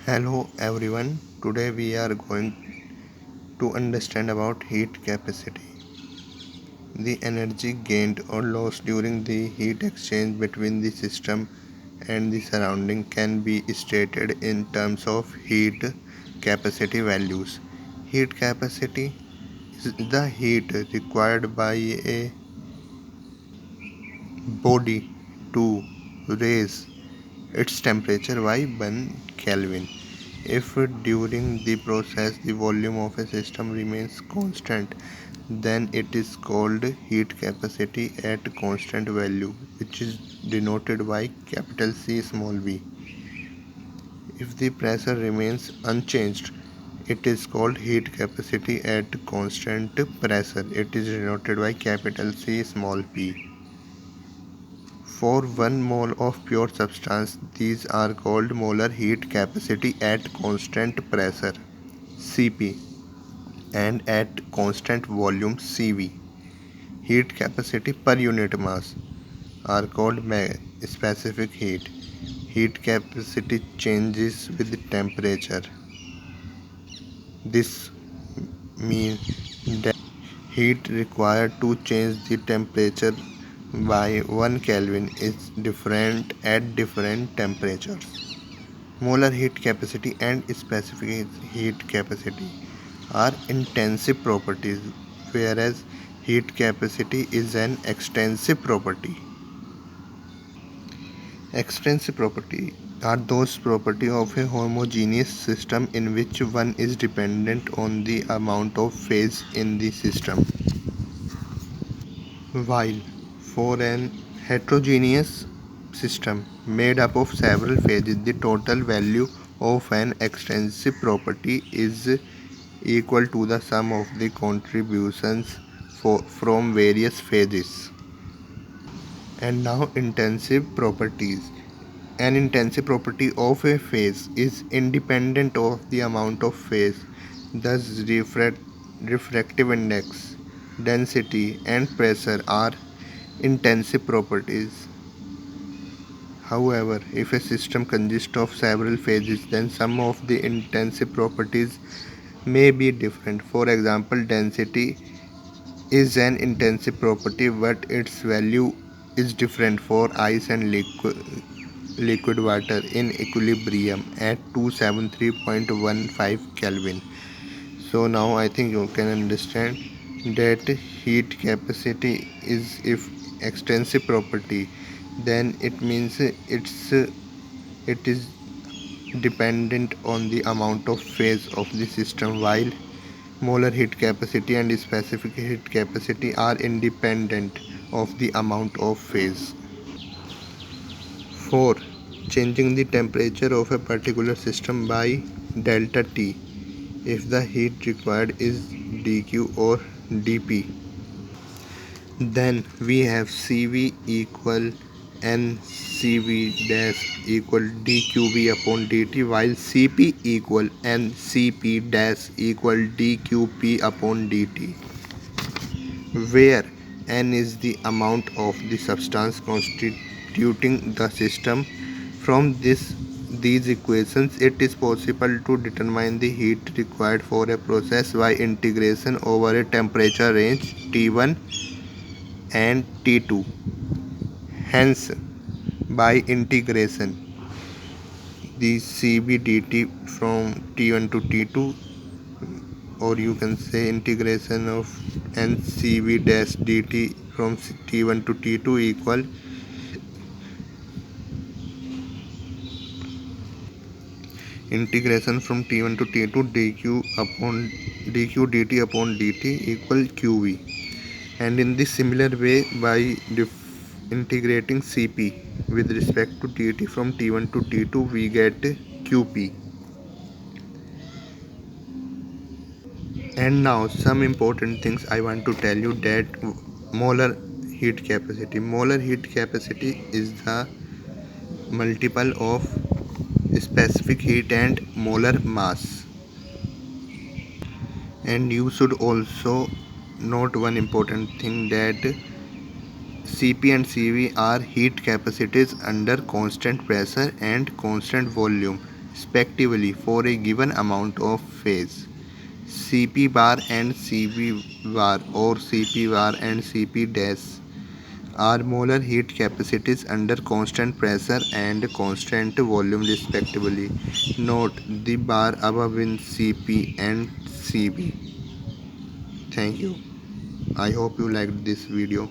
Hello everyone. Today we are going to understand about heat capacity. The energy gained or lost during the heat exchange between the system and the surrounding can be stated in terms of heat capacity values. Heat capacity is the heat required by a body to raise its temperature by 1 Kelvin. If during the process the volume of a system remains constant, then it is called heat capacity at constant value, which is denoted by capital C small v. If the pressure remains unchanged, it is called heat capacity at constant pressure. It is denoted by capital C small p. For 1 mole of pure substance, these are called molar heat capacity at constant pressure Cp and at constant volume Cv. Heat capacity per unit mass are called specific heat. Heat capacity changes with temperature. This means that heat required to change the temperature by 1 Kelvin is different at different temperatures. Molar heat capacity and specific heat capacity are intensive properties, whereas heat capacity is an extensive property. Extensive property are those properties of a homogeneous system in which one is dependent on the amount of phase in the system, while for an heterogeneous system made up of several phases, the total value of an extensive property is equal to the sum of the contributions from various phases. And now intensive properties. An intensive property of a phase is independent of the amount of phase. Thus, refractive index, density, and pressure are intensive properties. However, if a system consists of several phases, then some of the intensive properties may be different. For example, density is an intensive property, but its value is different for ice and liquid water in equilibrium at 273.15 Kelvin. So now I think you can understand that heat capacity is if extensive property, then it means it is dependent on the amount of phase of the system, while molar heat capacity and specific heat capacity are independent of the amount of phase. 4. Changing the temperature of a particular system by delta T if the heat required is dq or dp. Then we have Cv equal Ncv dash equal dqv upon dt, while Cp equal Ncp dash equal dqp upon dt, where N is the amount of the substance constituting the system. From these equations, it is possible to determine the heat required for a process by integration over a temperature range T1 and T2. Hence, by integration, the CBDT from T1 to T2, or you can say integration of NCV dash dt from T1 to T2 equal integration from T1 to T2 dq dt upon dt equal qv. And in this similar way, by integrating Cp with respect to dt from T1 to T2, we get qp. And now some important things I want to tell you, that molar heat capacity. Molar heat capacity is the multiple of specific heat and molar mass. And you should also note one important thing, that Cp and Cv are heat capacities under constant pressure and constant volume. respectively for a given amount of phase. Cp bar and Cv bar or Cp bar and Cp dash are molar heat capacities under constant pressure and constant volume respectively. Note the bar above in Cp and Cv. Thank you. I hope you liked this video.